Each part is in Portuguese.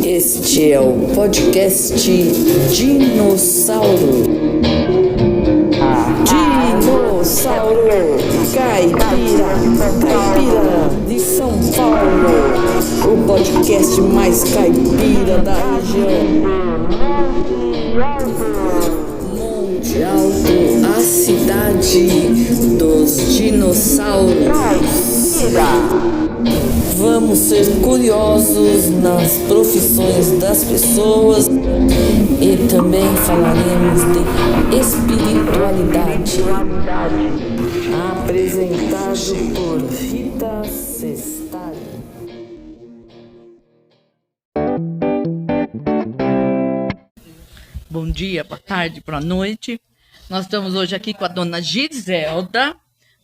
Este é o podcast Dinossauro. Dinossauro Caipira de São Paulo. O podcast mais caipira da região. Monte Alto, a cidade dos dinossauros. Vamos ser curiosos nas profissões das pessoas e também falaremos de espiritualidade. Apresentado por Rita Sestari. Bom dia, boa tarde, boa noite. Nós estamos hoje aqui com a dona Giselda.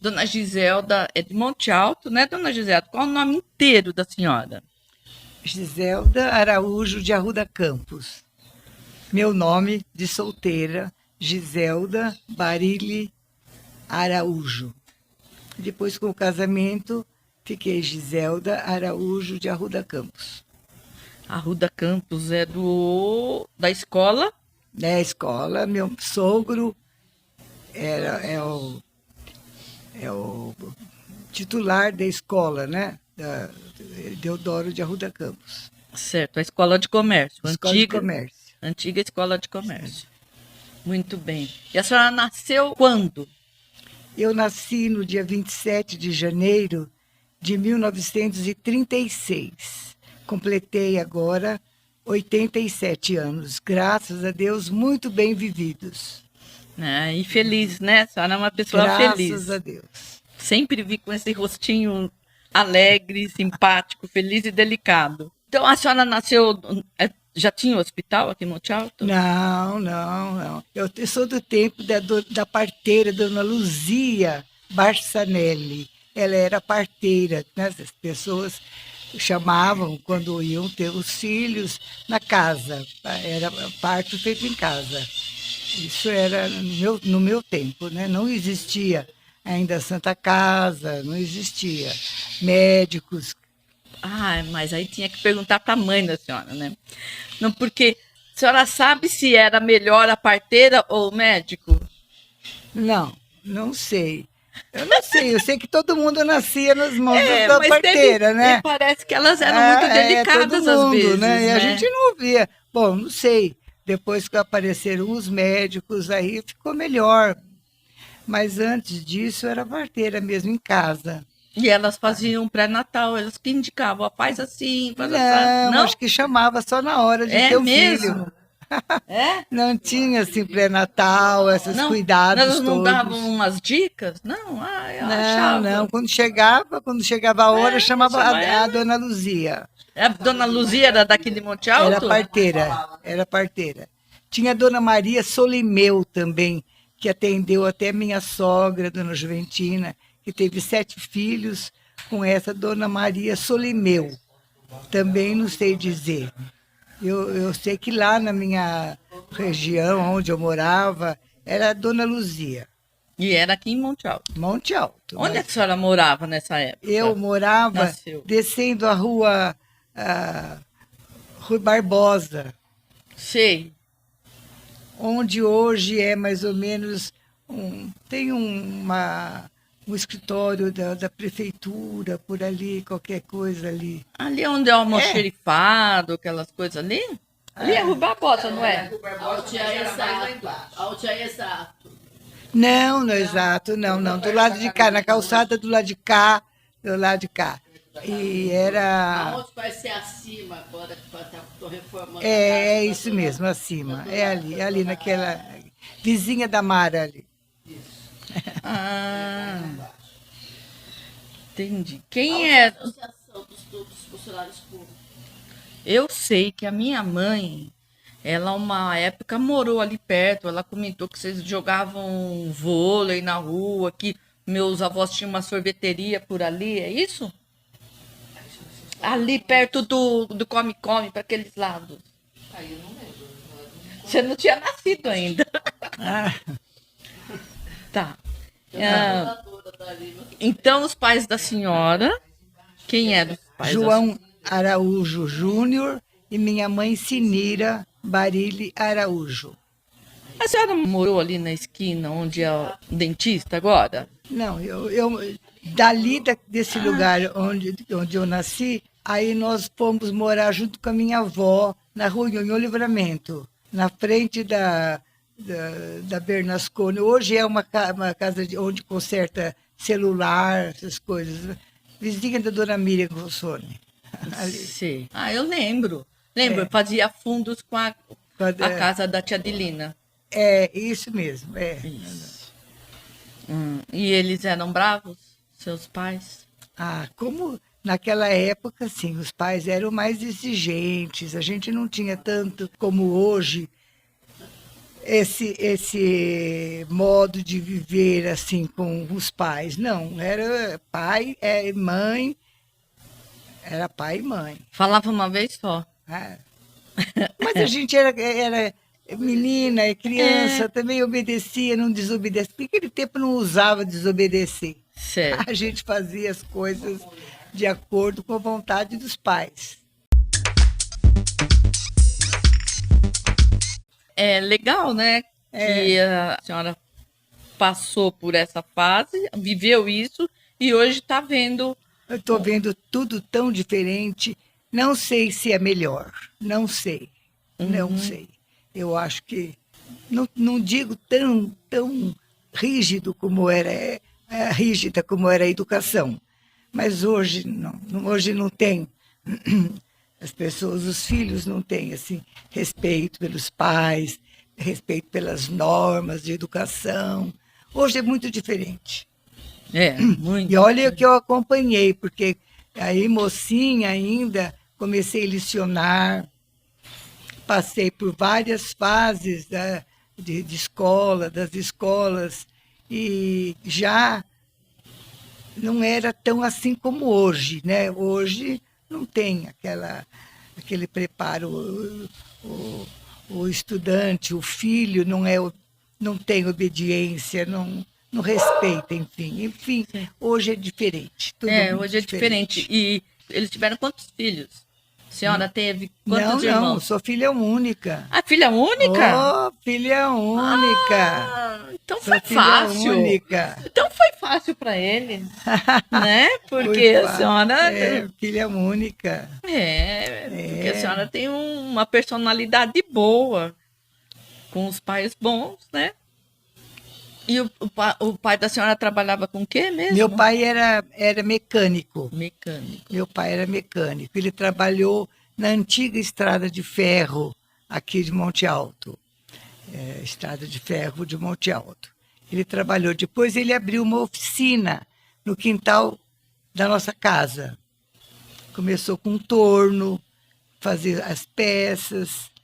Dona Giselda é de Monte Alto, né, dona Giselda? Qual o nome inteiro da senhora? Giselda Araújo de Arruda Campos. Meu nome de solteira, Giselda Barile Araújo. Depois, com o casamento, fiquei Giselda Araújo de Arruda Campos. Arruda Campos é da escola? Da escola, meu sogro é o titular da escola, né? Deodoro de Arruda Campos. Certo, a escola de comércio. Escola de comércio. Antiga escola de comércio. Muito bem. E a senhora nasceu quando? Eu nasci no dia 27 de janeiro de 1936. Completei agora 87 anos. Graças a Deus, muito bem vividos. E feliz, né? A senhora é uma pessoa feliz. Graças a Deus. Sempre vi com esse rostinho alegre, simpático, feliz e delicado. Então, a senhora nasceu... Já tinha hospital aqui em Monte Alto? Não. Eu sou do tempo da parteira, dona Luzia Barçanelli. Ela era parteira, né? As pessoas chamavam quando iam ter os filhos na casa. Era parto feito em casa. Isso era no meu tempo, né? Não existia ainda Santa Casa, não existia médicos. Mas aí tinha que perguntar para a mãe da senhora, né? Não, porque a senhora sabe se era melhor a parteira ou o médico? Não sei. Eu não sei, eu sei que todo mundo nascia nas mãos da parteira, né? Parece que elas eram muito delicadas às vezes, né? E a né? gente não via. Bom, não sei. Depois que apareceram os médicos, aí ficou melhor. Mas antes disso, era parteira mesmo, em casa. E elas faziam pré-natal, elas que indicavam, faz assim, faz Não, assim. Não, acho que chamava só na hora de ter o mesmo? filho. É? Não tinha, assim, pré-natal, esses cuidados elas não todos. davam umas dicas? Não, eu achava. Não. Quando chegava a hora, chamava a dona Luzia. A dona Luzia era daqui de Monte Alto? Era parteira. Tinha a dona Maria Solimeu também, que atendeu até minha sogra, dona Juventina, que teve 7 filhos com essa dona Maria Solimeu. Também não sei dizer. Eu sei que lá na minha região, onde eu morava, era a dona Luzia. E era aqui em Monte Alto? Monte Alto. Onde a senhora morava nessa época? Eu morava descendo a rua Rui Barbosa. Sei. Onde hoje é mais ou menos tem um escritório da prefeitura por ali, qualquer coisa ali. Ali onde é o almoxerifado, aquelas coisas ali? Ali é Rui Barbosa, não é? Exato. Não, exato, não. Do lado de cá, na calçada do lado de cá. E era... Aonde vai ser acima agora que estou reformando? É isso mesmo, acima. É ali naquela... Vizinha da Mara ali. Entendi. Quem é? A Associação dos Funcionários Públicos. Eu sei que a minha mãe, ela uma época morou ali perto, ela comentou que vocês jogavam vôlei na rua, que meus avós tinham uma sorveteria por ali, é isso? Ali perto do Come-Come, para aqueles lados. Aí eu não lembro. Você não tinha nascido ainda. Tá. Então, os pais da senhora, quem eram os pais? Araújo Júnior e minha mãe Sinira Barile Araújo. A senhora morou ali na esquina onde é o dentista agora? Não, desse lugar onde eu nasci, aí nós fomos morar junto com a minha avó na rua Nhonhô Livramento, na frente da Bernasconi. Hoje é uma casa onde conserta celular, essas coisas. Vizinha da dona Miriam Rossoni. Sim. Ah, eu lembro. Lembro, fazia fundos com a casa da tia Adelina. É, isso mesmo, Isso. E eles eram bravos, seus pais? Ah, como naquela época, sim, os pais eram mais exigentes, a gente não tinha tanto como hoje esse modo de viver assim com os pais. Não, era pai, mãe, era pai e mãe. Falava uma vez só. Ah. Mas a gente era menina, criança, também obedecia, não desobedecia. Porque naquele tempo não usava desobedecer. Certo. A gente fazia as coisas de acordo com a vontade dos pais. É legal, né? Que a senhora passou por essa fase, viveu isso e hoje está vendo. Eu estou vendo tudo tão diferente. Não sei se é melhor. Não sei. Não sei. Eu acho que... Não digo tão rígido como era, rígida como era a educação. Mas hoje não tem. As pessoas, os filhos não têm assim, respeito pelos pais, respeito pelas normas de educação. Hoje é muito diferente. Muito. E olha que eu acompanhei, porque aí, mocinha ainda, comecei a lecionar, passei por várias fases de escola, das escolas, e já não era tão assim como hoje, né? Hoje não tem aquele preparo. O estudante, o filho, não tem obediência, não respeita, enfim. Enfim, sim. Hoje é diferente. Hoje é diferente. E eles tiveram quantos filhos? A senhora teve quantos irmãos? Não, sou filha única. Ah, filha única? Oh, filha única. Então foi fácil. Única. Então foi fácil para ele, né? Porque a senhora... filha única. Porque a senhora tem uma personalidade boa, com os pais bons, né? E o pai da senhora trabalhava com o quê mesmo? Meu pai era mecânico. Mecânico. Meu pai era mecânico. Ele trabalhou na antiga estrada de ferro aqui de Monte Alto. Estrada de ferro de Monte Alto. Ele trabalhou. Depois ele abriu uma oficina no quintal da nossa casa. Começou com um torno, fazer as peças.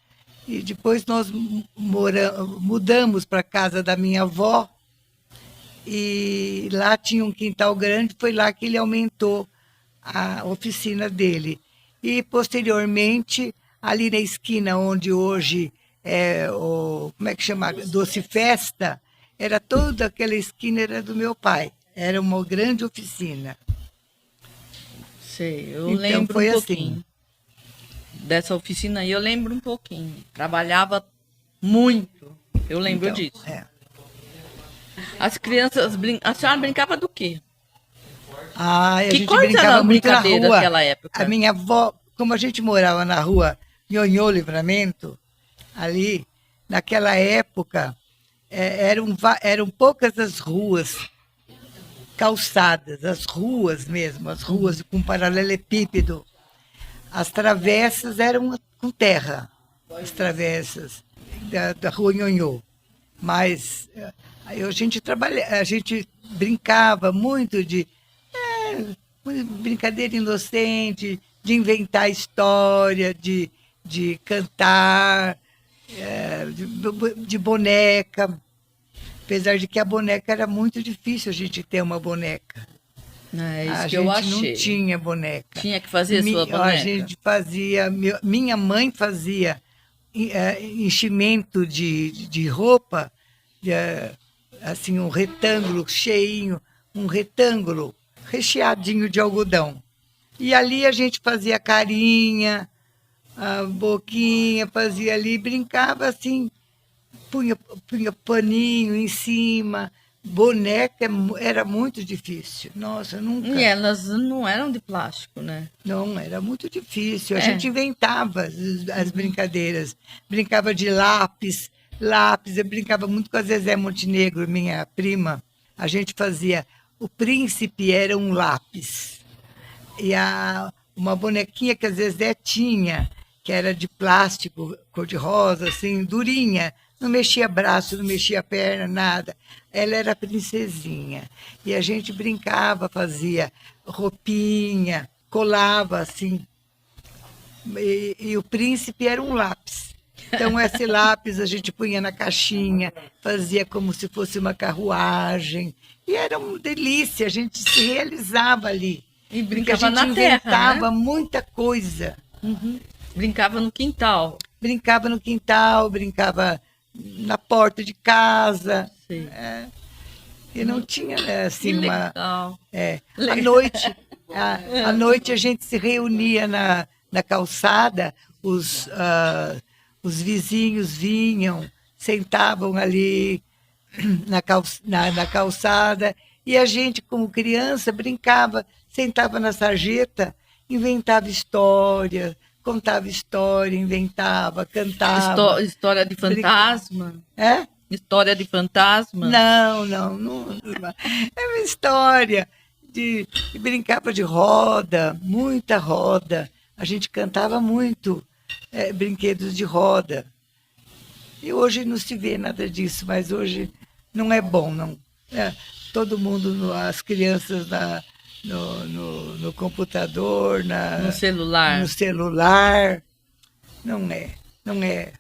E depois nós mudamos para a casa da minha avó. E lá tinha um quintal grande, foi lá que ele aumentou a oficina dele. E, posteriormente, ali na esquina onde hoje é como é que chama? Doce Festa, toda aquela esquina era do meu pai. Era uma grande oficina. Sei, eu lembro foi um pouquinho. Assim. Dessa oficina aí eu lembro um pouquinho. Trabalhava muito. Eu lembro disso. As crianças a senhora brincava do quê? A que gente coisa era a muito na brincadeira rua. naquela época? A minha avó, como a gente morava na rua Nhonhô Livramento, ali, naquela época, eram poucas as ruas calçadas, as ruas mesmo, as ruas com paralelepípedo. As travessas eram com terra, as travessas da rua Nhonhô. Mas a gente brincava muito de brincadeira inocente, de inventar história, de cantar, de boneca. Apesar de que a boneca era muito difícil a gente ter uma boneca. Isso a que eu gente achei. não tinha boneca. Tinha que fazer sua boneca? A gente fazia... Minha mãe fazia enchimento de roupa, assim, um retângulo cheinho, um retângulo recheadinho de algodão. E ali a gente fazia carinha, a boquinha, fazia ali, brincava assim, punha paninho em cima. Boneca era muito difícil. Nossa, nunca. E elas não eram de plástico, né? Não, era muito difícil. A É. gente inventava as brincadeiras. Brincava de lápis. Eu brincava muito com a Zezé Montenegro, minha prima. A gente fazia... O príncipe era um lápis. E uma bonequinha que a Zezé tinha, que era de plástico, cor-de-rosa, assim, durinha. Não mexia braço, não mexia perna, nada. Ela era a princesinha. E a gente brincava, fazia roupinha, colava assim. E o príncipe era um lápis. Então, esse lápis a gente punha na caixinha, fazia como se fosse uma carruagem. E era uma delícia, a gente se realizava ali. E Porque brincava a gente na terra, inventava né? muita coisa. Brincava no quintal. Brincava no quintal, brincava na porta de casa. Sei. E não tinha, assim, Que uma... legal. À noite, à noite a gente se reunia na calçada, os vizinhos vinham, sentavam ali na calçada, e a gente, como criança, brincava, sentava na sarjeta, inventava história, contava história, inventava, cantava. História de fantasma. É? História de fantasma. Não. É uma história brincava de roda, muita roda. A gente cantava muito brinquedos de roda. E hoje não se vê nada disso, mas hoje não é bom, não. Todo mundo, as crianças no computador, No celular. no celular. Não é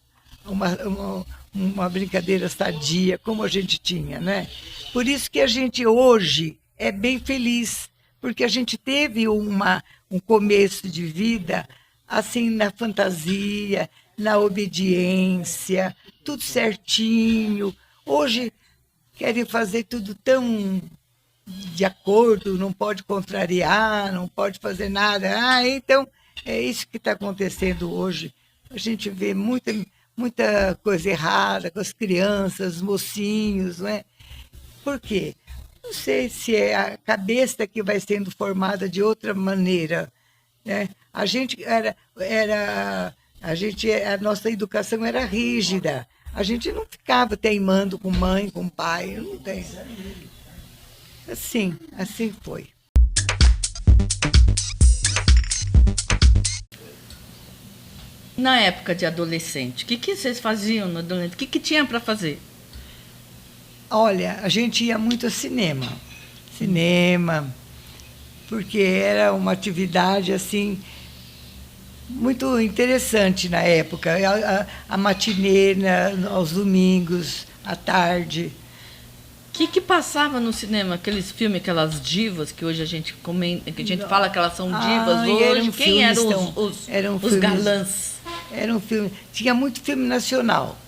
uma brincadeira sadia como a gente tinha, né? Por isso que a gente hoje é bem feliz, porque a gente teve um começo de vida assim na fantasia, na obediência, tudo certinho. Hoje querem fazer tudo tão de acordo, não pode contrariar, não pode fazer nada. Então é isso que está acontecendo hoje. A gente vê muita coisa errada com as crianças, os mocinhos, não é? Por quê? Não sei se é a cabeça que vai sendo formada de outra maneira, né? A nossa educação era rígida. A gente não ficava teimando com mãe, com pai, não tem. Assim foi. Na época de adolescente, o que vocês faziam no adolescente? O que tinha para fazer? Olha, a gente ia muito ao cinema, porque era uma atividade assim muito interessante na época. A matinê aos domingos, à tarde. O que passava no cinema? Aqueles filmes, aquelas divas que hoje a gente comenta, que a gente fala que elas são divas hoje. Quem eram os galãs? Era um filme. Tinha muito filme nacional.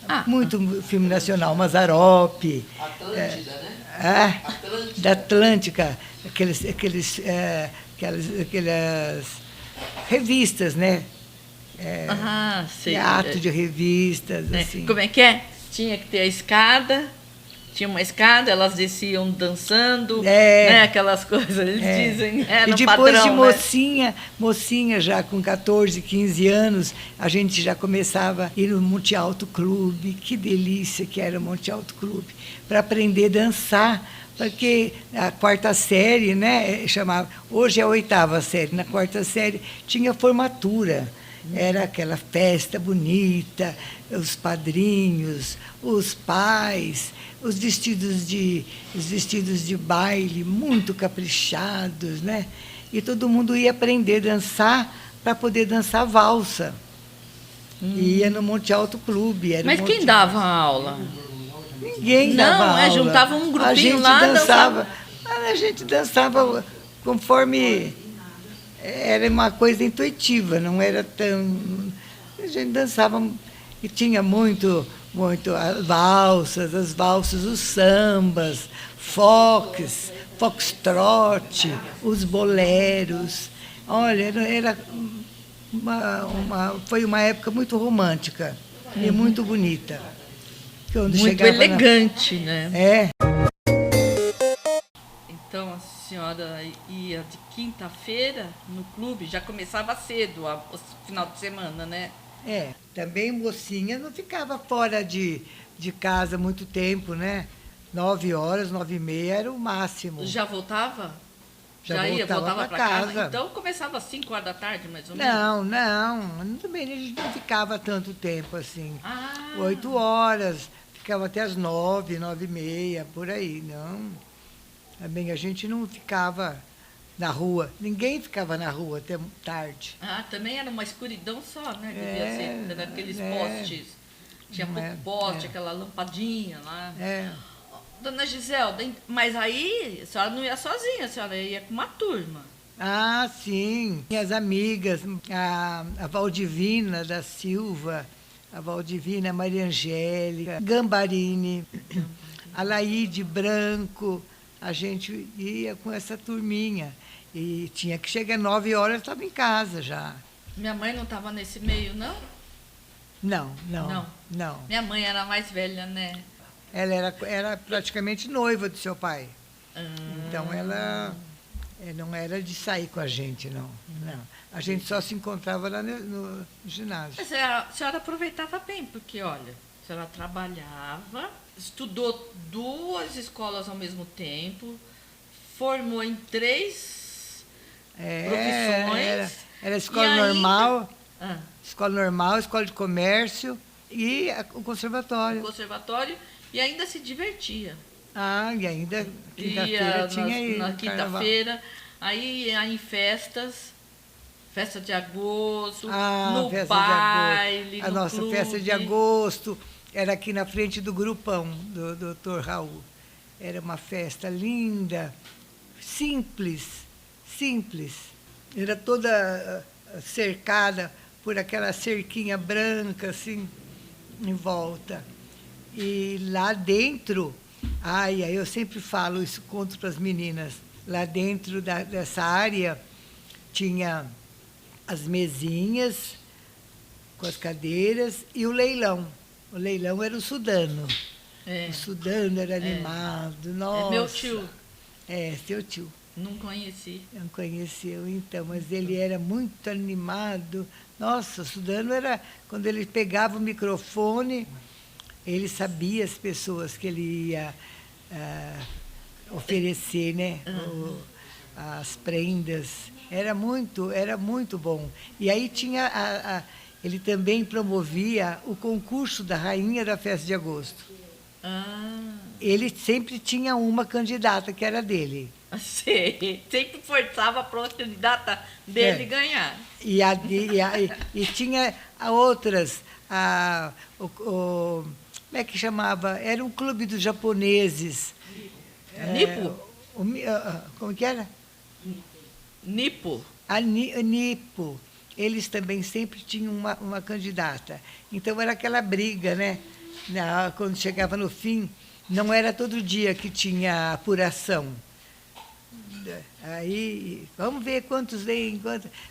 Ah. Muito filme nacional. Mazzaropi. Atlântida, né? Atlântida. Da Atlântica. Aquelas revistas, né? Sei. Teatro de revistas, assim. Como é que é? Tinha que ter a escada. Tinha uma escada, elas desciam dançando, né? Aquelas coisas, eles dizem, E no depois padrão, de mocinha já com 14, 15 anos, a gente já começava a ir no Monte Alto Clube. Que delícia que era o Monte Alto Clube, para aprender a dançar, porque a quarta série, né, chamava, hoje é a oitava série, na quarta série tinha formatura. Era aquela festa bonita, os padrinhos, os pais, os vestidos de baile muito caprichados, né? E todo mundo ia aprender a dançar para poder dançar valsa. E ia no Monte Alto Clube. Mas quem dava a aula? Ninguém dava aula. Juntava um grupinho a gente lá, dançava. A gente dançava conforme... Era uma coisa intuitiva, não era tão... A gente dançava e tinha muito as valsas, os sambas, foxtrot, os boleros. Olha, foi uma época muito romântica e muito bonita. Quando Muito chegava elegante, né? É, Então a senhora ia de quinta-feira no clube, já começava cedo o final de semana, né? também mocinha não ficava fora de casa muito tempo, né? 9 horas, 9h30 era o máximo. Já voltava? Já ia, voltava voltava pra para casa. casa. Então começava às 5 horas da tarde, mais ou menos? Não, também a gente não ficava tanto tempo assim. Ah, 8 horas, ficava até as 9, 9h30, por aí, não. Também a gente não ficava na rua, ninguém ficava na rua até tarde. também era uma escuridão só, né? Devia ser, era aqueles postes. Tinha pouco poste, aquela lampadinha lá. Dona Gisela, mas aí a senhora não ia sozinha, a senhora ia com uma turma. Ah, sim. Minhas amigas, a Valdivina da Silva, a Valdivina Maria Angélica, Gambarini, a Laíde Branco, a gente ia com essa turminha. E tinha que chegar 9 horas, estava em casa já. Minha mãe não estava nesse meio, não? Não. Minha mãe era mais velha, né? Ela era praticamente noiva do seu pai. Então, ela não era de sair com a gente, não. A gente só se encontrava lá no ginásio. Mas a senhora aproveitava bem, porque, olha, a senhora trabalhava, estudou 2 escolas ao mesmo tempo, formou em 3 profissões. Era escola e normal, ainda, escola de comércio e o conservatório. E ainda se divertia. E ainda quinta-feira tinha aí. Na quinta-feira, aí ia em festas, festa de agosto, no baile, a nossa clube. Festa de agosto era aqui na frente do grupão do Dr. Raul. Era uma festa linda, simples. Era toda cercada por aquela cerquinha branca, assim, em volta. E lá dentro, aí eu sempre falo isso, conto para as meninas, lá dentro dessa área tinha as mesinhas com as cadeiras e o leilão. O leilão era o Sudano. O Sudano era animado, nossa. É meu tio. Seu tio. Não conheci. Não conheceu, então, mas ele era muito animado. Nossa, o Sudano era, quando ele pegava o microfone, ele sabia as pessoas que ele ia oferecer, né? As prendas. Era muito bom. E aí tinha ele também promovia o concurso da Rainha da Festa de Agosto. Ele sempre tinha uma candidata que era dele. Sei. Sempre forçava a próxima candidata dele ganhar. E tinha outras. Como é que chamava? Era um clube dos japoneses. Nipo? Como que era? Nipo. A Nipo. Eles também sempre tinham uma candidata. Então era aquela briga, né? Quando chegava no fim, não era todo dia que tinha apuração. Aí, vamos ver quantos leem,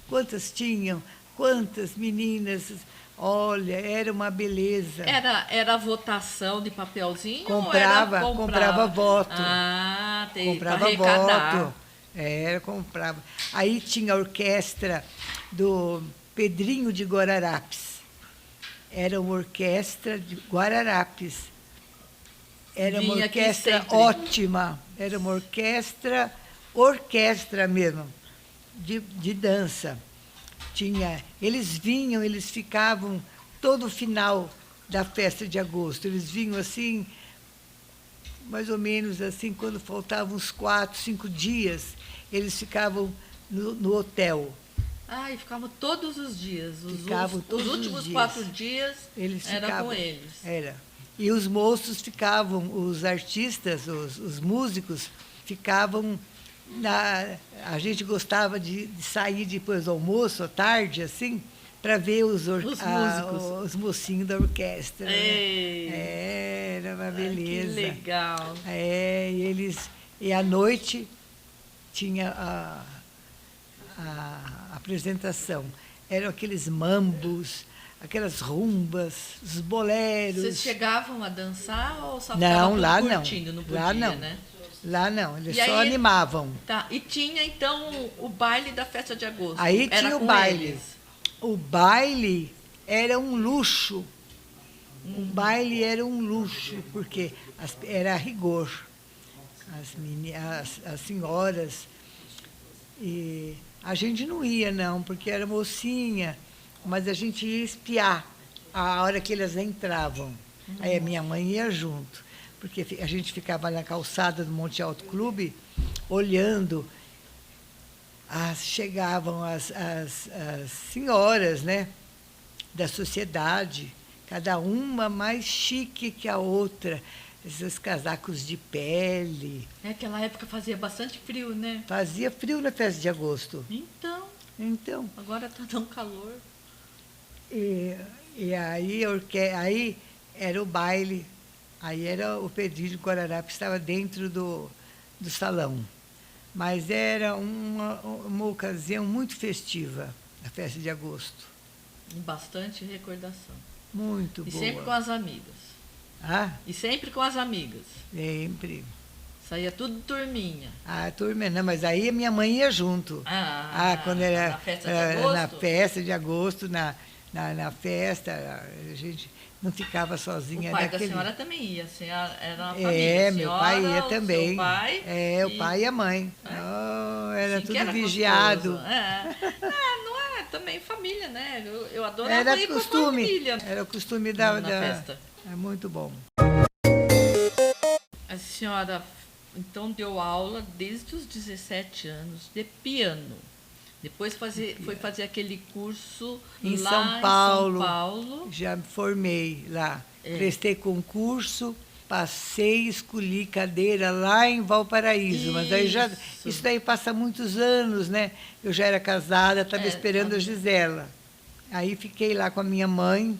quantas tinham, quantas meninas. Olha, era uma beleza. Era votação de papelzinho? Comprava voto. Tem comprava voto. Comprava. Aí tinha a orquestra do Pedrinho de Guararapes. Era uma orquestra de Guararapes. Era uma orquestra ótima. Era uma orquestra mesmo, de dança. Eles ficavam todo o final da festa de agosto. Eles vinham assim, mais ou menos assim, quando faltavam uns 4, 5 dias, eles ficavam no hotel. E ficavam todos os dias. Os últimos 4 dias era com eles. E os moços ficavam, os artistas, os músicos, ficavam. A gente gostava de sair depois do almoço, à tarde, assim, para ver os mocinhos da orquestra. Né? Era uma beleza. Que legal. E à noite tinha apresentação. Eram aqueles mambos, aquelas rumbas, os boleros. Vocês chegavam a dançar ou só Não, ficavam lá curtindo? Não podia, lá não. né? Lá não, eles E aí- só animavam. Tá. E tinha, então, o baile da festa de agosto. Aí Era tinha o com baile. eles. O baile era um luxo. O baile era um luxo, porque era a rigor. As senhoras. E a gente não ia, não, porque era mocinha, mas a gente ia espiar a hora que elas entravam. Aí a minha mãe ia junto, porque a gente ficava na calçada do Monte Alto Clube, olhando. Chegavam as senhoras, né, da sociedade, cada uma mais chique que a outra, esses casacos de pele. Naquela época fazia bastante frio, né? Fazia frio na festa de agosto. Então, agora está tão calor. E aí, aí era o baile, aí era o Pedrinho Guararapes, estava dentro do salão. Mas era uma ocasião muito festiva, a festa de agosto. E bastante recordação. Muito E boa. sempre com as amigas. E sempre com as amigas. Sempre. Saía tudo turminha. Turma, não, mas aí a minha mãe ia junto. Quando era na festa de agosto? Na festa de agosto, na festa, a gente não ficava sozinha. O pai da senhora também ia, era uma família. Meu pai ia também. Seu pai, o pai e a mãe. Era sim, tudo era vigiado. Não é também família, né? Eu adorava Era ir costume. com a família. Era o costume na festa. É muito bom. A senhora, então, deu aula desde os 17 anos de piano. Depois foi fazer aquele curso Em lá São Paulo. em São Paulo. Já me formei lá. Prestei concurso, passei, escolhi cadeira lá em Valparaíso. Mas aí isso daí passa muitos anos, né? Eu já era casada, estava esperando a Gisela. Aí fiquei lá com a minha mãe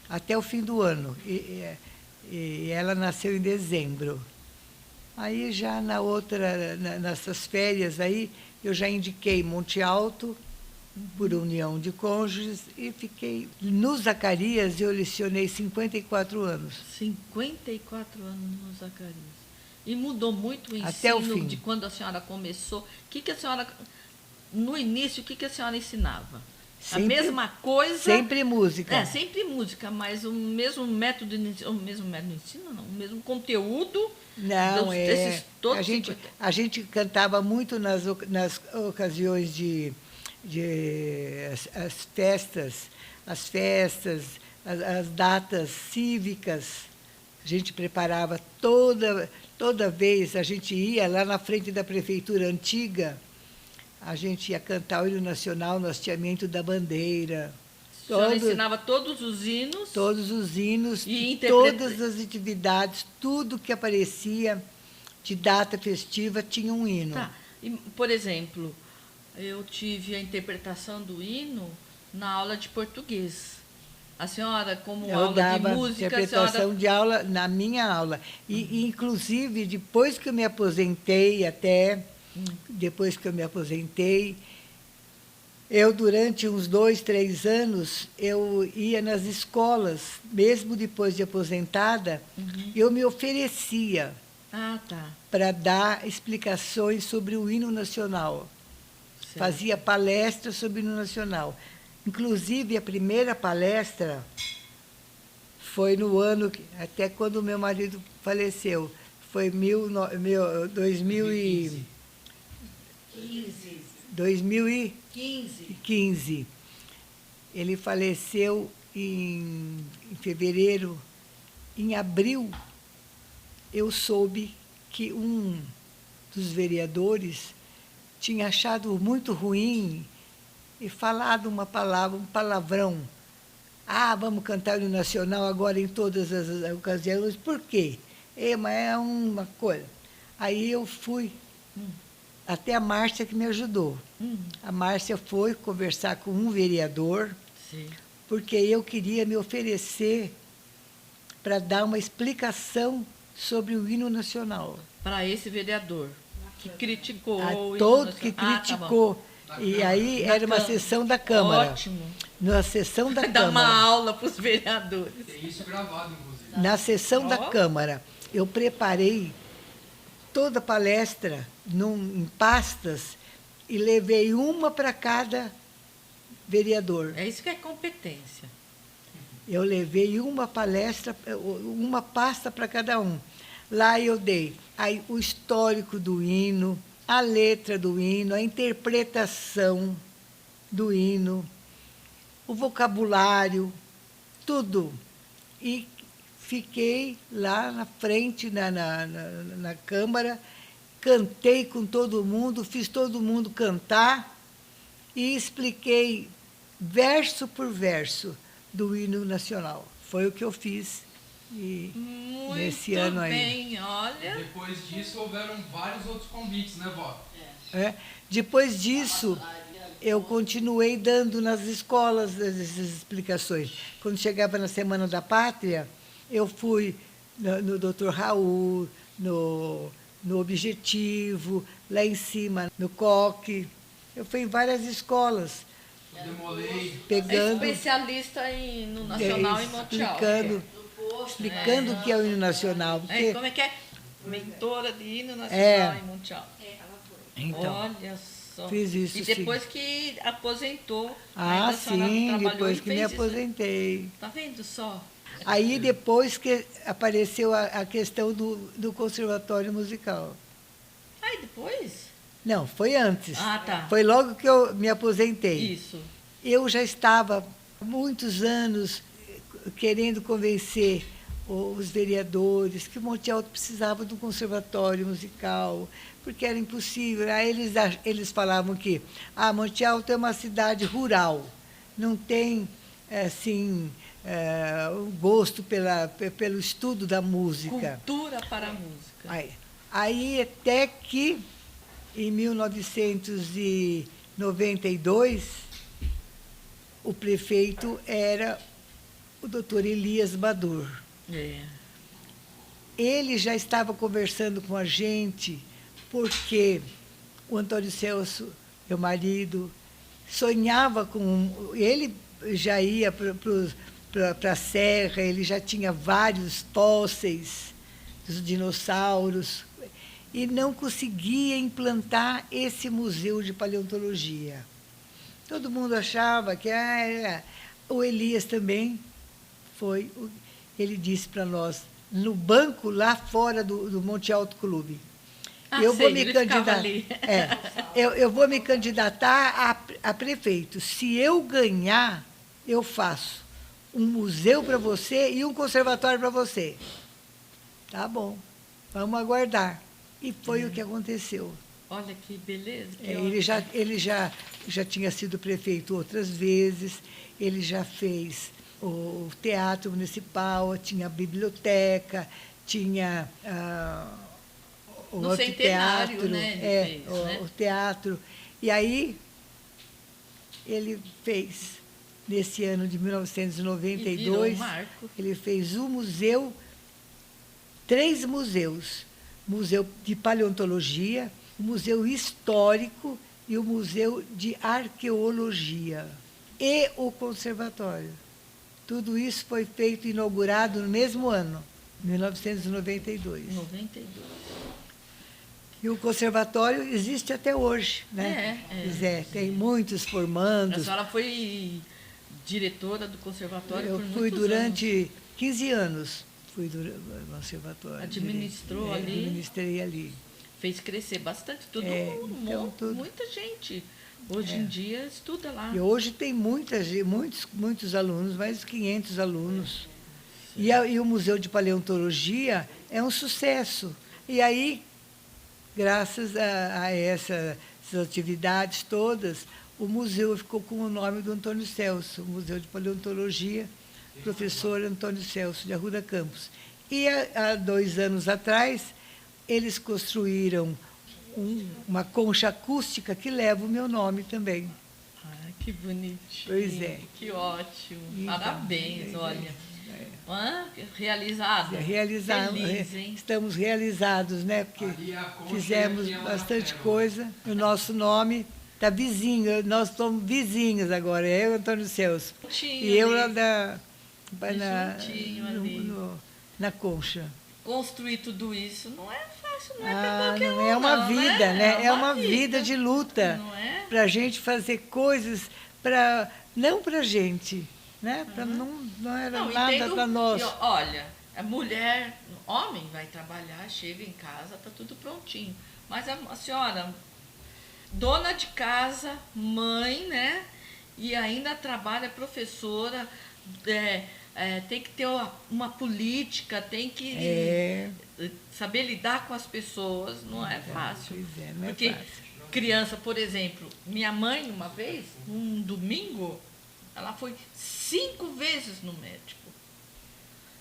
até o fim do ano. E ela nasceu em dezembro. Aí já nessas férias aí, eu já indiquei Monte Alto, por união de cônjuges, e fiquei no Zacarias, eu lecionei 54 anos. 54 anos no Zacarias. E mudou muito o ensino Até o fim. de quando a senhora começou. No início, o que a senhora ensinava? Sempre, a mesma coisa. Sempre música. Sempre música, mas o mesmo método de ensino, não, o mesmo conteúdo. Não, desses todos a gente cantava muito nas ocasiões de as festas, as datas cívicas. A gente preparava toda vez, a gente ia lá na frente da prefeitura antiga, a gente ia cantar o hino nacional no hasteamento da bandeira. A senhora ensinava todos os hinos? Todos os hinos, e todas as atividades, tudo que aparecia de data festiva tinha um hino. Tá. E, por exemplo, eu tive a interpretação do hino na aula de português. A senhora, como Eu aula dava de música, interpretação de aula na minha aula. E, inclusive, depois que eu me aposentei, eu, durante uns 2, 3 anos, eu ia nas escolas, mesmo depois de aposentada, eu me oferecia para dar explicações sobre o hino nacional. Certo. Fazia palestras sobre o hino nacional. Inclusive, a primeira palestra foi no ano, até quando meu marido faleceu, foi 2015. Ele faleceu em fevereiro. Em abril, eu soube que um dos vereadores tinha achado muito ruim e falado um palavrão. Vamos cantar o nacional agora em todas as ocasiões. Por quê? Mas é uma coisa. Aí eu fui, até a Márcia que me ajudou. A Márcia foi conversar com um vereador, porque eu queria me oferecer para dar uma explicação sobre o hino nacional. Para esse vereador, que criticou que criticou. E aí era uma sessão da Câmara. Ótimo. Na sessão da Dar uma Câmara. aula para os vereadores. Tem isso gravado, inclusive. Na sessão da Ó. Câmara, eu preparei toda a palestra em pastas e levei uma para cada vereador. É isso que é competência. Eu levei uma palestra, uma pasta para cada um. Lá eu dei aí, o histórico do hino, a letra do hino, a interpretação do hino, o vocabulário, tudo. E fiquei lá na frente, na Câmara, cantei com todo mundo, fiz todo mundo cantar e expliquei verso por verso do hino nacional. Foi o que eu fiz Muito nesse ano aí. bem, olha. Depois disso, houveram vários outros convites, né, vó? Depois disso, eu continuei dando nas escolas essas explicações. Quando chegava na Semana da Pátria, eu fui no Dr. Raul, no Objetivo, lá em cima, no Coque. Eu fui em várias escolas, Eu demolei. pegando, É especialista no Nacional e Monte Alto. explicando o que é o hino nacional. Porque, Como é que é? Mentora de hino nacional em Monte Alto. então, Olha só. fiz isso, E depois que aposentou, ah, ainda a senhora sim, trabalhou depois e que me fez isso, né? aposentei. Tá vendo só? Aí depois que apareceu a questão do conservatório musical. Aí depois? Não, foi antes. Ah, tá. Foi logo que eu me aposentei. Isso. Eu já estava há muitos anos querendo convencer os vereadores que Monte Alto precisava de um conservatório musical, porque era impossível. Aí eles falavam que Monte Alto é uma cidade rural, não tem assim um gosto pelo estudo da música. Cultura para a música. Aí até que, em 1992, o prefeito era o doutor Elias Badur. Ele já estava conversando com a gente, porque o Antônio Celso, meu marido, sonhava com... Ele já ia para a serra, ele já tinha vários fósseis dos dinossauros, e não conseguia implantar esse museu de paleontologia. Todo mundo achava que o Elias também foi. Ele disse para nós, no banco lá fora do Monte Alto Clube. Eu vou me candidatar. Eu vou me candidatar a prefeito. Se eu ganhar, eu faço um museu para você e um conservatório para você. Tá bom, vamos aguardar. E foi o que aconteceu. Olha que beleza. Que Ele já tinha sido prefeito outras vezes, ele já fez o teatro municipal, tinha a biblioteca, tinha o no centenário, anfiteatro, né? Ele fez, né? o teatro. E aí ele fez, nesse ano de 1992, ele fez um museu, 3 museus. Museu de Paleontologia, o Museu Histórico e o Museu de Arqueologia. E o Conservatório. Tudo isso foi feito, inaugurado no mesmo ano, 1992. 92. E o Conservatório existe até hoje, né? Tem muitos formandos. A senhora foi diretora do Conservatório por muitos anos. Eu fui durante 15 anos. Fui do conservatório. Administrou ali. Administrei ali. Fez crescer bastante. Muita gente. Hoje em dia estuda lá. E hoje tem muitos alunos, mais de 500 alunos. E o Museu de Paleontologia é um sucesso. E aí, graças a essas atividades todas, o museu ficou com o nome do Antônio Celso, o Museu de Paleontologia, professor Antônio Celso de Arruda Campos. E há 2 anos atrás, eles construíram uma concha acústica que leva o meu nome também. Que bonitinho. Pois é. Que ótimo. Então, parabéns, olha. Realizado. Feliz, hein? Estamos realizados, né? Porque fizemos bastante coisa. O nosso nome Tá vizinho, nós somos vizinhos agora, eu e Antônio Celso. Juntinho E eu ali. lá Juntinho ali. na Concha. Construir tudo isso não é fácil, não é Ah, para qualquer não um, é uma não, vida, né? É uma vida vida de luta. Não é? Para a gente fazer coisas, não para a gente, né? Não era Não, nada entendo. para nós. Olha, a mulher, homem vai trabalhar, chega em casa, tá tudo prontinho. Mas a senhora, dona de casa, mãe, né? E ainda trabalha professora, tem que ter uma política, tem que saber lidar com as pessoas, não é fácil. Pois é, não é Porque fácil. criança, por exemplo, minha mãe, uma vez, um domingo, ela foi 5 vezes no médico.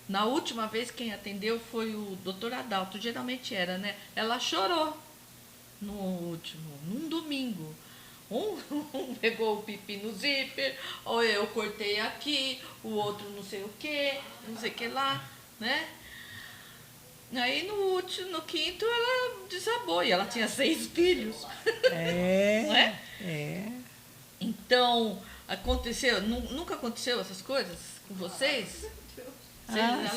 Na última vez, quem atendeu foi o doutor Adalto, geralmente era, né? Ela chorou no último, num domingo. Um pegou o pipi no zíper, ou eu cortei aqui, o outro não sei o que lá, né? Aí no quinto ela desabou, e ela tinha 6 filhos. Não é? Então, aconteceu, nunca aconteceu essas coisas com vocês?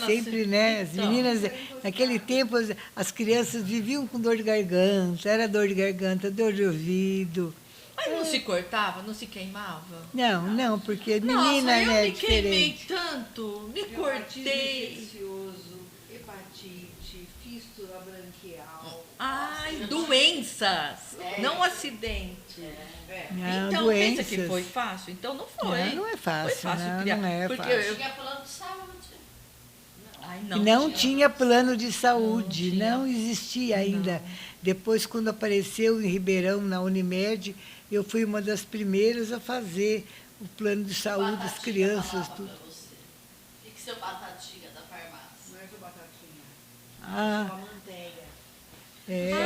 Sempre, né? As Então, meninas, naquele tempo, as crianças viviam com dor de garganta, era dor de garganta, dor de ouvido. mas não se cortava, não se queimava? Não, porque Nossa, menina, eu né, me queimei diferente. tanto, me Reumatismo cortei. infeccioso, hepatite, fístula branquial. Ai, doenças, não acidente. Não, Então, doenças. pensa que foi fácil? Então não foi. Não é fácil, Foi fácil não, criar. não é porque fácil. eu... Tinha plano de saúde. Ai, Não tinha plano de saúde, Não tinha. não existia ainda. Depois, quando apareceu em Ribeirão, na Unimed, eu fui uma das primeiras a fazer o plano de saúde das crianças. Tudo. Pra você. O que seu batatinha da farmácia? Não é que batatinha. Ah, Só a Manteia.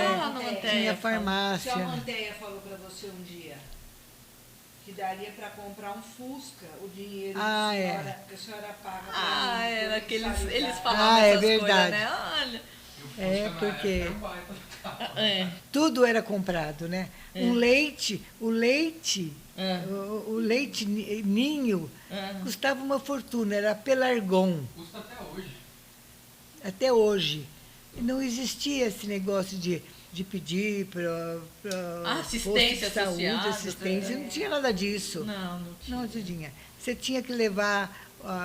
lá na Manteia. tinha Se a farmácia. Manteia falou para você um dia que daria para comprar um Fusca, o dinheiro que a senhora paga para Ah, mim, era por que eles mensalidade. falavam é essas coisas, verdade. né? Olha. Porque Era um baita do carro. tudo era comprado, né? O leite, o leite ninho custava uma fortuna, era Pelargon. Custa até hoje. Até hoje. E não existia esse negócio de pedir para Assistência de saúde, associada, assistência, não tinha nada disso. Não tinha. Não tinha. Você tinha que levar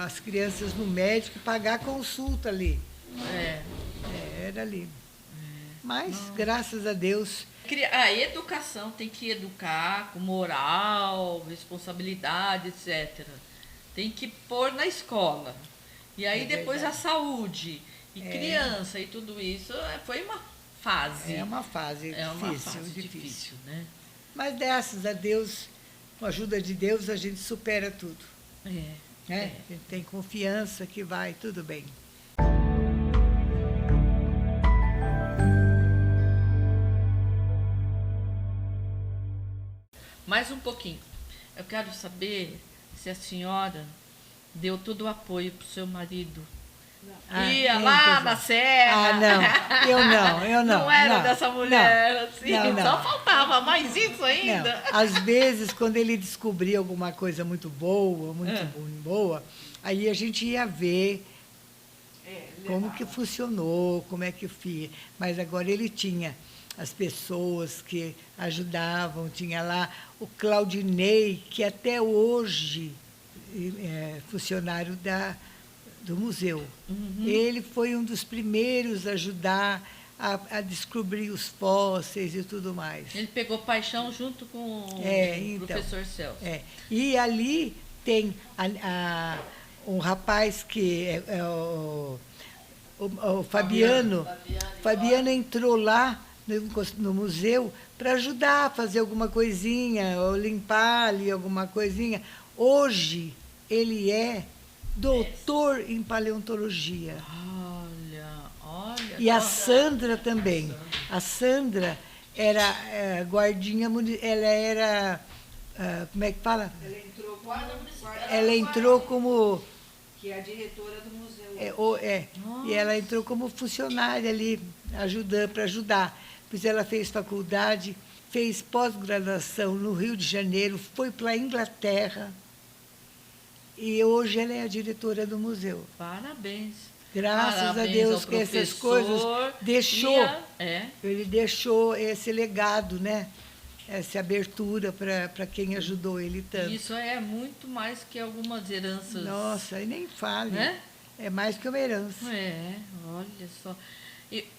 as crianças no médico e pagar a consulta ali. Era ali. Mas, graças a Deus, A educação tem que educar com moral, responsabilidade, etc. Tem que pôr na escola. E aí depois a saúde, e criança e tudo isso, foi uma fase. é uma fase É uma difícil, fase difícil. difícil, né? Mas, graças a Deus, com a ajuda de Deus, a gente supera tudo. Né? A gente tem confiança que vai tudo bem. Mais um pouquinho. Eu quero saber se a senhora deu todo o apoio para o seu marido. Ia nem lá coisa. na serra. Não, eu não. Não era não, dessa mulher, não, assim. não. Só faltava mais isso ainda. Não. Às vezes, quando ele descobria alguma coisa muito boa, boa, aí a gente ia ver como que funcionou, como é que fia. Mas agora ele tinha as pessoas que ajudavam, tinha lá o Claudinei, que até hoje é funcionário do museu. Ele foi um dos primeiros a ajudar a descobrir os fósseis e tudo mais. Ele pegou paixão junto com o então, professor Celso. E ali tem um rapaz que é o Fabiano. Fabiano entrou lá no museu para ajudar a fazer alguma coisinha, ou limpar ali alguma coisinha. Hoje, ele é doutor em paleontologia. Olha. E a Sandra também. A Sandra era guardinha, ela era, como é que fala? Ela entrou como... Que é a diretora do museu. E ela entrou como funcionária ali, para ajudar. Pois ela fez faculdade, fez pós-graduação no Rio de Janeiro, foi para a Inglaterra e hoje ela é a diretora do museu. Parabéns. Graças Parabéns a Deus ao que essas professor coisas deixou, É. ele deixou esse legado, né? Essa abertura para quem ajudou ele tanto. Isso é muito mais que algumas heranças. Nossa, e nem fale. Né? É mais que uma herança. É, olha só.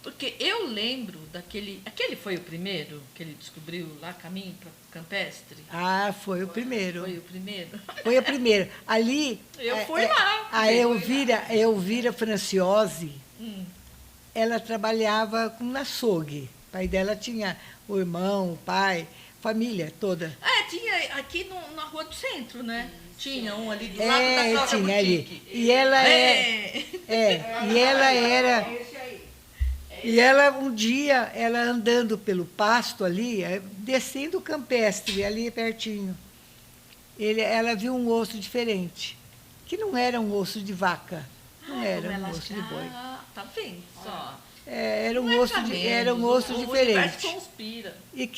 Porque eu lembro daquele. Aquele foi o primeiro que ele descobriu lá, caminho para campestre? Ah, foi o primeiro. Foi o primeiro? Foi a primeira. Ali. Eu fui lá. A Elvira Franciose, Hum. ela trabalhava com açougue. O pai dela tinha o irmão, o pai, família toda. Tinha aqui na Rua do Centro, né? Tinha um ali do lado da Cláudia tinha ali. Boutique. E ela e ela era. E ela, um dia, ela andando pelo pasto ali, descendo o campestre, ali pertinho, ela viu um osso diferente, que não era um osso de vaca, não era um osso de boi. Tá vendo só? Era um Não é osso, pra era um menos, osso o universo diferente. conspira. E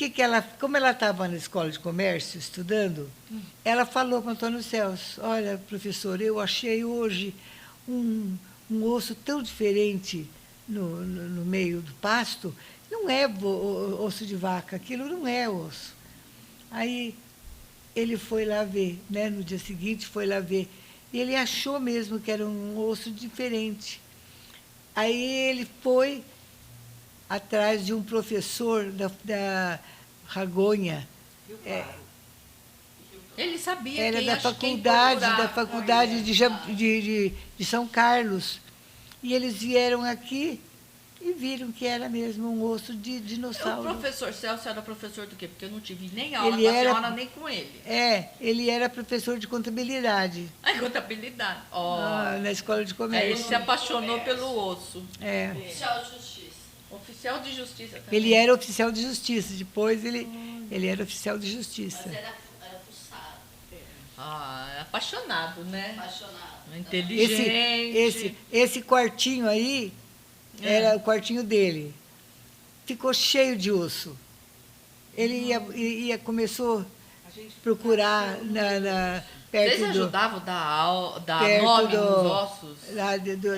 como ela estava na escola de comércio estudando, ela falou para o Antônio Celso: olha, professor, eu achei hoje um osso tão diferente no meio do pasto, não é osso de vaca, aquilo não é osso. Aí ele foi lá ver, né? No dia seguinte foi lá ver, e ele achou mesmo que era um osso diferente. Aí ele foi atrás de um professor da Ragonha, Ele sabia era quem da faculdade de São Carlos. E eles vieram aqui e viram que era mesmo um osso de dinossauro. O professor Celso era professor do quê? Porque eu não tive nem aula Ele com a era- senhora, nem com ele. Ele era professor de contabilidade Contabilidade. na escola de Aí ele comércio. se apaixonou pelo osso. É. Oficial de justiça. Oficial de justiça também. Ele era oficial de justiça, depois ele era oficial de justiça. Mas era fuçado, Apaixonado, né? apaixonado. Inteligente. Esse quartinho aí era o quartinho dele. Ficou cheio de osso. Ele começou a procurar perto Vocês ajudavam a dar perto nome nos ossos?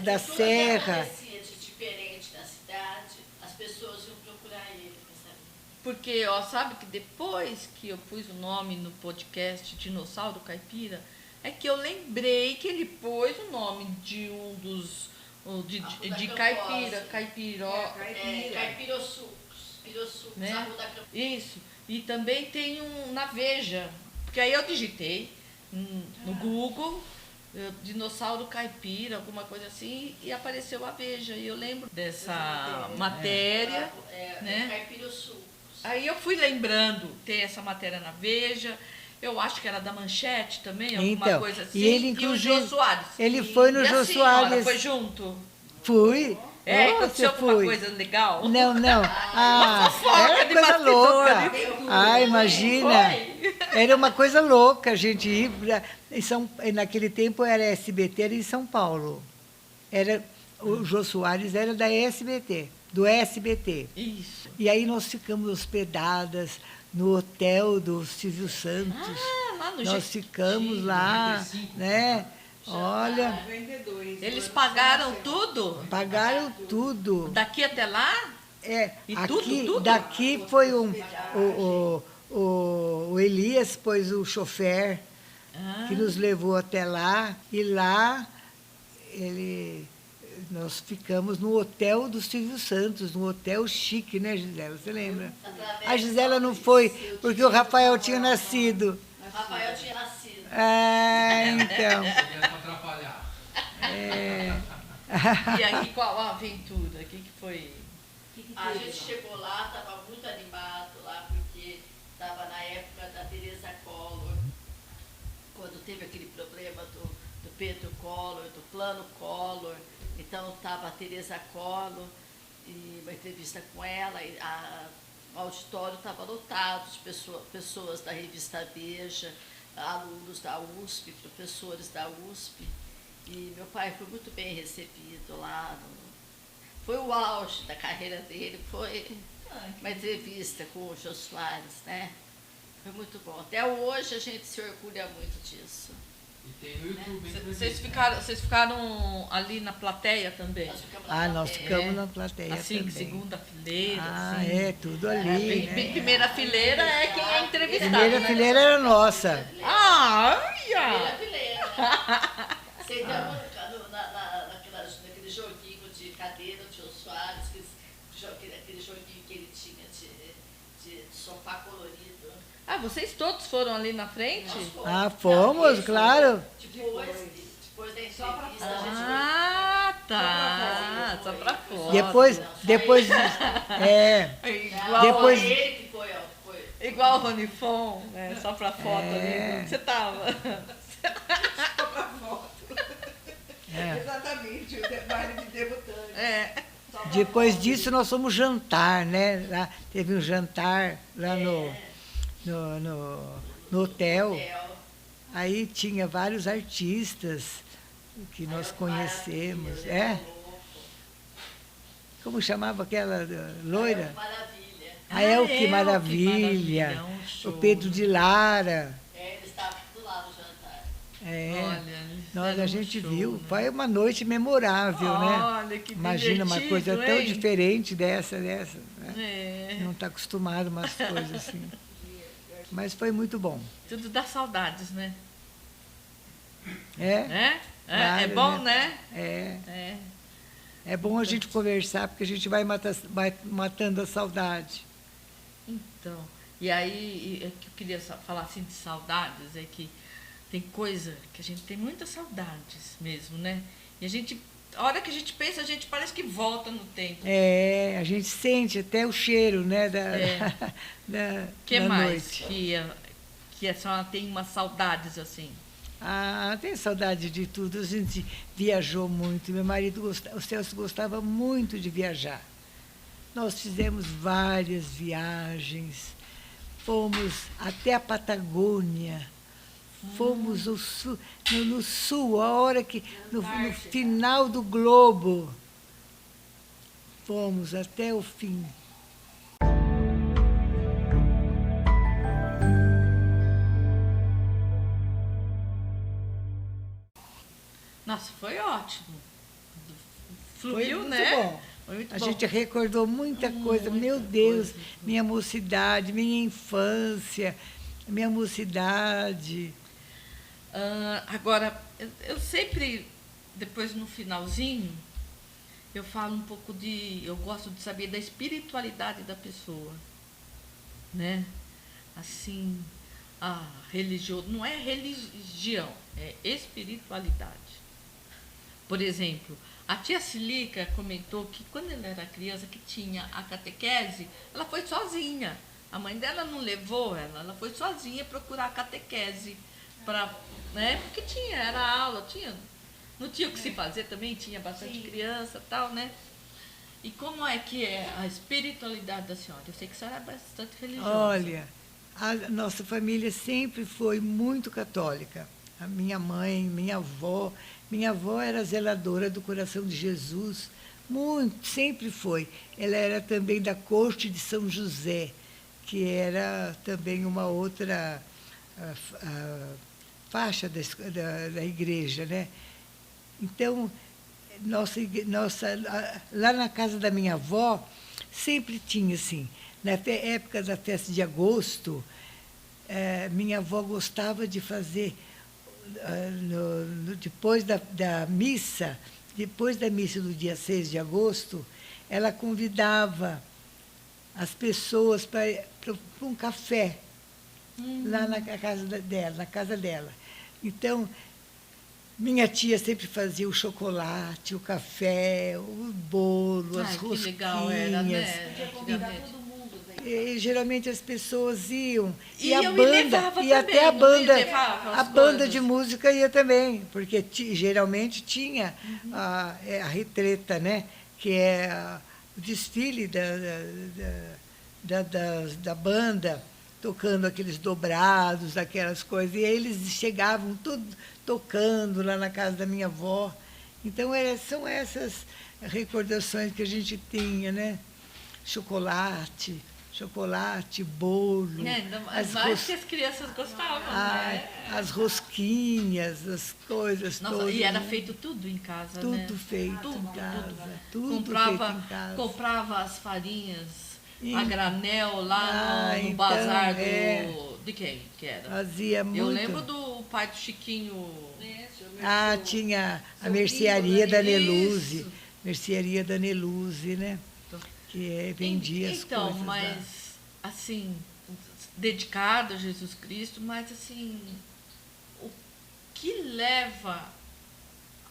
da serra. Acontecia de diferente na cidade, as pessoas iam procurar ele para saber. Porque, sabe que depois que eu pus o nome no podcast Dinossauro Caipira, é que eu lembrei que ele pôs o nome de um dos... de caipira, caipiró. Pirossucos, Né? na Rua da Campanha. Isso. E também tem um na Veja. Porque aí eu digitei no Google, dinossauro caipira, alguma coisa assim, e apareceu a Veja. E eu lembro dessa matéria. Né? Caipirossucos. Aí eu fui lembrando, tem essa matéria na Veja. Eu acho que era da Manchete também, alguma Então, coisa assim. e ele, o inclusive, Jô Soares. ele foi no E a Jô senhora Soares. foi junto? Fui. Aconteceu alguma fui. coisa legal? Não. fofoca Era de coisa louca. bastidores. Imagina. Foi. Era uma coisa louca a gente ir naquele tempo era SBT, era em São Paulo. O Jô Soares era da SBT, do SBT. Isso. E aí nós ficamos hospedadas no hotel do Silvio Santos. Lá no Nós ficamos lá, né? Olha, Eles pagaram tudo? pagaram tudo. Daqui até lá? E Aqui, tudo? daqui foi o Elias, pois o chofer que nos levou até lá, e lá nós ficamos no hotel do Silvio Santos, num hotel chique, né, Gisela? Você lembra? A Gisela não foi, porque o Rafael tinha nascido. Rafael tinha nascido. Então. Queria atrapalhar. E aí, qual a aventura? O que foi? A gente chegou lá, estava muito animado lá, porque estava na época da Teresa Collor, quando teve aquele problema do Pedro Collor, do plano Collor. Então estava a Teresa Collor, e uma entrevista com ela, e o auditório estava lotado de pessoas da revista Veja, alunos da USP, professores da USP. E meu pai foi muito bem recebido lá. Foi o auge da carreira dele, foi uma entrevista com o Jô Soares, né? Foi muito bom. Até hoje a gente se orgulha muito disso. E tem no YouTube. Vocês ficaram ali na plateia também? Nós ficamos na Nós plateia. ficamos na plateia Assim, também. segunda fileira, Ah, assim. tudo ali, né? Primeira fileira é quem é entrevistado, Primeira né? fileira era nossa. Primeira fileira. Sentamos naquele joguinho de cadeira do Jô Soares, aquele joguinho que ele tinha de sofá colorido. Ah, vocês todos foram ali na frente? Fomos, claro. Depois da entrevista, a gente Ah, tá. Só pra foto. Depois Igual, depois- Só ele que foi. igual o Ronifon, né? Só pra foto ali. Onde você tava? Exatamente, o baile de debutante. É. Depois disso, nós fomos jantar, né? Lá, teve um jantar lá no hotel. Aí tinha vários artistas que nós conhecemos. Como chamava aquela loira? Maravilha. Que Maravilha. um show. O Pedro de Lara. Eles estavam do lado do jantar. Olha, A gente show, viu. né? Foi uma noite memorável, né? Olha, que Imagina uma coisa divertido, tão hein? diferente dessa. Né? É. Não está acostumado a umas coisas assim. Mas foi muito bom. Tudo dá saudades, né? É É Claro, bom, né? é. É bom a gente conversar, porque a gente vai matando a saudade. Então, e aí, é que eu queria falar assim de saudades, é que tem coisa que a gente tem muitas saudades mesmo, né? E a hora que a gente pensa, a gente parece que volta no tempo. A gente sente até o cheiro, né, Que da mais noite. que a senhora tem umas saudades assim? Tenho saudade de tudo. A gente viajou muito. Meu marido, o Celso, gostava muito de viajar. Nós fizemos várias viagens. Fomos até a Patagônia. Fomos no sul, a hora que no final do globo. Fomos até o fim. Nossa, foi ótimo. Foi Fluiu, muito né? bom. Foi muito A bom. gente recordou muita coisa. Meu Deus, minha mocidade, minha infância, minha mocidade. Agora, eu sempre, depois no finalzinho, eu falo um pouco eu gosto de saber da espiritualidade da pessoa, né? Assim, a religião, não é religião, é espiritualidade. Por exemplo, a tia Cilica comentou que quando ela era criança, que tinha a catequese, ela foi sozinha. A mãe dela não levou ela foi sozinha procurar a catequese. Né? Porque era aula, não tinha o que se fazer também, tinha bastante criança e tal, né? E como é que é a espiritualidade da senhora? Eu sei que a senhora é bastante religiosa. Olha, a nossa família sempre foi muito católica. A minha mãe, minha avó era zeladora do Coração de Jesus, sempre foi. Ela era também da Corte de São José, que era também uma outra faixa da igreja, né? Então, lá na casa da minha avó, sempre tinha assim, na época da festa de agosto, minha avó gostava de fazer, depois da missa do dia 6 de agosto, ela convidava as pessoas para um café lá na casa dela. Então, minha tia sempre fazia o chocolate, o café, o bolo, as rosquinhas. Que legal era, né? Todo mundo veio. E, geralmente as pessoas iam. E a eu me banda, levava e até também, não me levava as a banda coisas? de música ia também, porque geralmente tinha a retreta, né? Que é o desfile da banda, tocando aqueles dobrados, aquelas coisas. E eles chegavam tudo tocando lá na casa da minha avó. Então, são essas recordações que a gente tinha, né? chocolate, bolo. Ainda mais que as crianças gostavam, né? As rosquinhas, as coisas todas. E era feito tudo em casa, né? Tudo feito em casa. Tudo Comprava, feito em casa. comprava as farinhas a granel lá no então, bazar de quem que era? Fazia muito. Eu lembro do pai do Chiquinho. Tinha a mercearia da Neluze. Mercearia da Neluze, né? Que vendia as coisas. Então, mas, assim, dedicado a Jesus Cristo, mas, assim, o que leva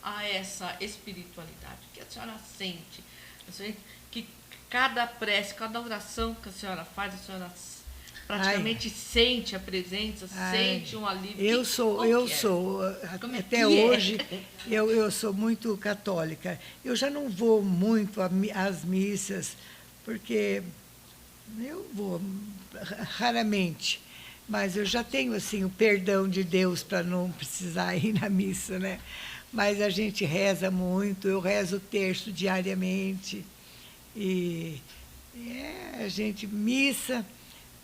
a essa espiritualidade? O que a senhora sente? Que cada prece, cada oração que a senhora faz, a senhora praticamente sente a presença, sente um alívio. Eu sou até hoje, eu sou muito católica. Eu já não vou muito às missas, porque eu vou raramente, mas eu já tenho assim o perdão de Deus para não precisar ir na missa, né? Mas a gente reza muito, eu rezo o terço diariamente e a gente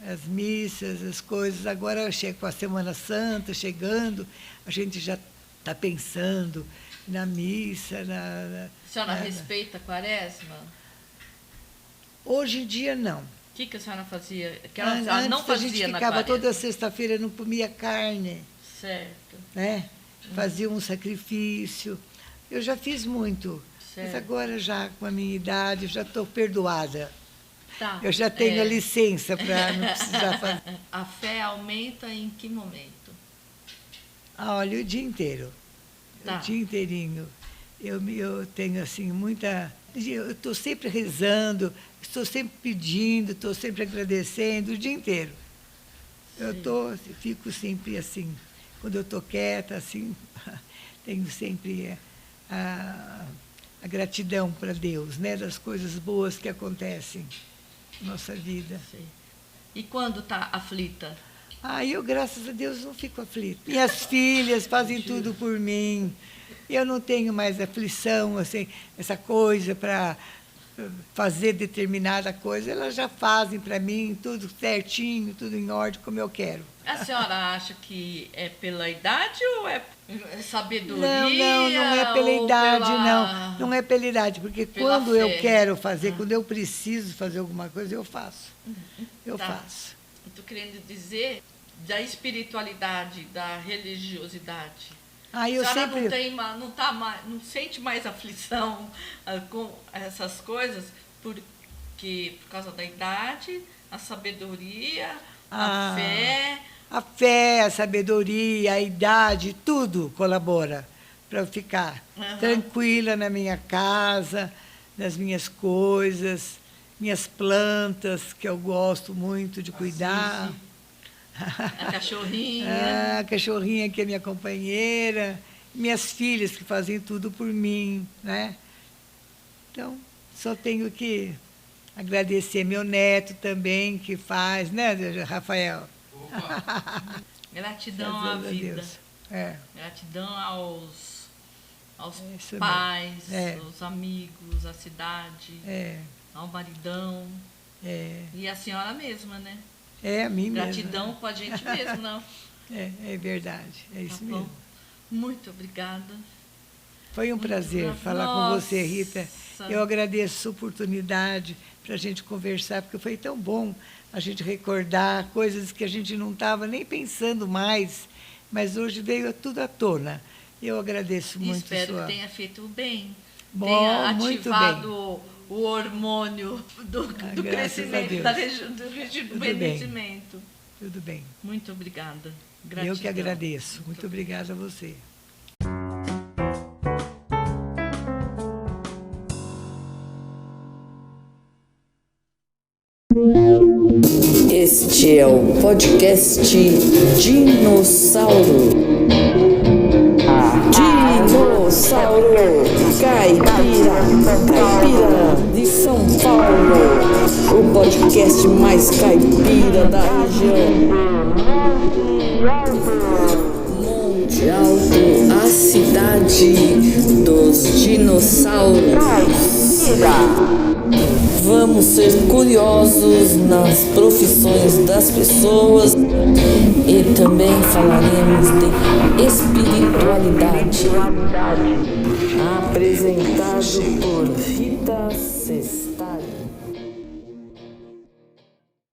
as missas, as coisas. Agora chega com a Semana Santa chegando, a gente já está pensando na missa. A senhora respeita a Quaresma? Hoje em dia, não. O que a senhora fazia? Que a senhora não fazia a gente na ficava Quaresma? toda sexta-feira, não comia carne. Certo. Né? Fazia um sacrifício. Eu já fiz muito. Certo. Mas agora, já com a minha idade, eu já estou perdoada. Tá. Eu já tenho a licença para não precisar fazer. A fé aumenta em que momento? Olha, o dia inteiro. Tá. O dia inteirinho. Eu tenho, assim, muita... Eu estou sempre rezando, estou sempre pedindo, estou sempre agradecendo o dia inteiro. Eu fico sempre assim. Quando eu estou quieta, assim, tenho sempre a gratidão para Deus, né, das coisas boas que acontecem na nossa vida. Sim. E quando está aflita? Eu, graças a Deus, não fico aflita. Minhas filhas fazem tudo por mim. Eu não tenho mais aflição, assim, essa coisa para fazer determinada coisa. Elas já fazem para mim tudo certinho, tudo em ordem, como eu quero. A senhora acha que é pela idade ou é sabedoria? Não é pela idade, não. Não é pela idade, porque quando fé. eu quero fazer, quando eu preciso fazer alguma coisa, eu faço. Eu Tá. faço. Estou querendo dizer da espiritualidade, da religiosidade. Eu a senhora sempre... não sente mais aflição com essas coisas por causa da idade, a sabedoria, a fé. A fé, a sabedoria, a idade, tudo colabora para eu ficar tranquila na minha casa, nas minhas coisas, minhas plantas, que eu gosto muito de cuidar. A cachorrinha. A cachorrinha, que é minha companheira, minhas filhas, que fazem tudo por mim, né? Então, só tenho que agradecer meu neto também, que faz, né, Rafael? Gratidão à vida. Gratidão aos pais, aos amigos, à cidade, ao maridão. E a senhora mesma, né? A mim mesma. Gratidão com a gente mesmo, não? É verdade, é isso mesmo. Muito obrigada. Foi um prazer falar com você, Rita. Eu agradeço a oportunidade para a gente conversar, porque foi tão bom a gente recordar coisas que a gente não estava nem pensando mais, mas hoje veio tudo à tona. Eu agradeço muito. Espero que tenha feito bem. Bom, tenha muito ativado o hormônio do crescimento, do envelhecimento. Tudo bem. Muito obrigada. Gratidão. Eu que agradeço. Muito obrigada a você. Este é o podcast Dinossauro. Dinossauro Caipira de São Paulo. O podcast mais caipira da região. Monte Alto, a cidade dos dinossauros. Vamos ser curiosos nas profissões das pessoas e também falaremos de espiritualidade. Apresentado por Rita Sestari.